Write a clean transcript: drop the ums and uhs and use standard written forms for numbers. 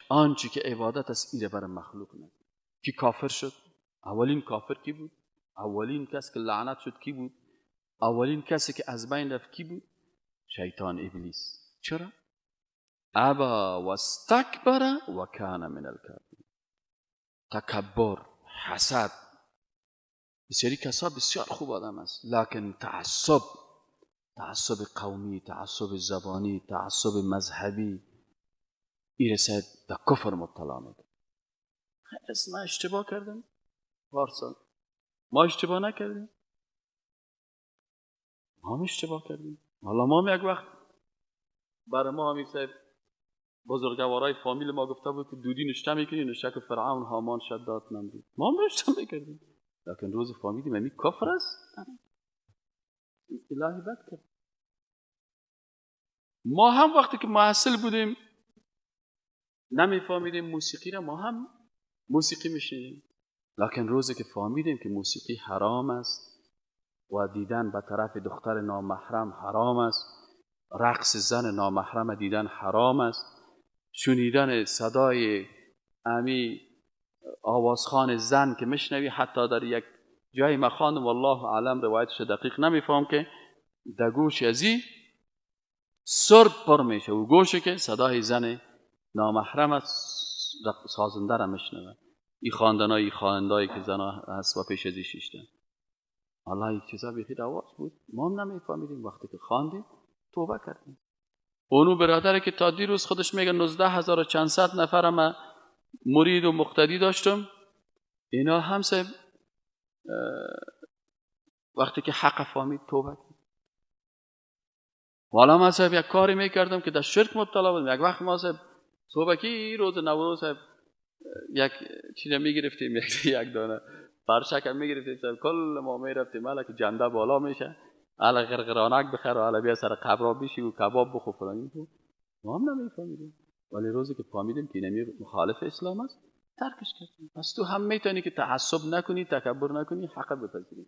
آنچه که عبادت است ایره بر مخلوق نه. کی کافر شد؟ اولین کافر کی بود؟ اولین کسی که لعنت شد کی بود؟ اولین کسی که از بین رفت کی بود؟ شیطان ابلیس. چرا؟ ابا و استکبر و کان من الکافرین. تکبر، حسد. بسیاری کسا بسیار خوب آدم است، لکن تعصب قومی، تعصب زبانی، تعصب مذهبی ایرسد به کفر مبتلا میکنه. خیلی ما اشتباه کردیم پارسال. ما اشتباه نکردیم. ما هم اشتباه کردیم. حالا ما هم یک وقت برای ما همی صاحب بزرگوارای فامیل ما گفته بود که دودی نشته میکنی، نشته که فرعون هامان شداد نمرود. ما هم نشته میکردیم، لیکن روز فامیدیم همی کفر است. الهی بد کرد. ما هم وقتی که محصل بودیم نمیفهمیدیم موسیقی را، ما هم موسیقی میشنیدیم، لیکن روزی که فهمیدیم که موسیقی حرام است و دیدن به طرف دختر نامحرم حرام است، رقص زن نامحرم دیدن حرام است، شنیدن صدای امی آوازخوان زن که میشنوی، حتی در یک جای مخاندم والله اعلم روایتش دقیق نمیفهم که در گوش ازی سرد پر میشه و گوشه که صدای زن نامحرم است سازنده را میشنوه. این خواندنایی که زن هست و پیش ازی شیشتن. الله یک چیزا بیخی رواج بود، ما هم نمیفهمیدیم. وقتی که خواندیم توبه کردیم. اونو برادره که تا دیروز خودش میگه 19,000 و چند صد نفر ما مرید و مقتدی داشتم، اینا هم سه وقتی که حق فهمید توبه کرد. والا من صاحب یک کاری میکردم که در شرک مبتلا بودم. یک وقت ما صاحب صبحکی روز نوروز صاحب یک چیز میگرفتیم، یک دانه برشکم میگرفتیم صاحب، کل ما میرفتیم حالا که جنده بالا میشه، حالا غرغرانک بخیر و حالا بیا سر قبرا بشی و کباب بخور فلانی. ما هم نمیفهمیدیم، ولی روزی که فهمیدیم که اینمی مخالف اسلام است ترکش کردیم. پس تو هم میتونی که تعصب نکنی، تکبر نکنی، حق بپذیری.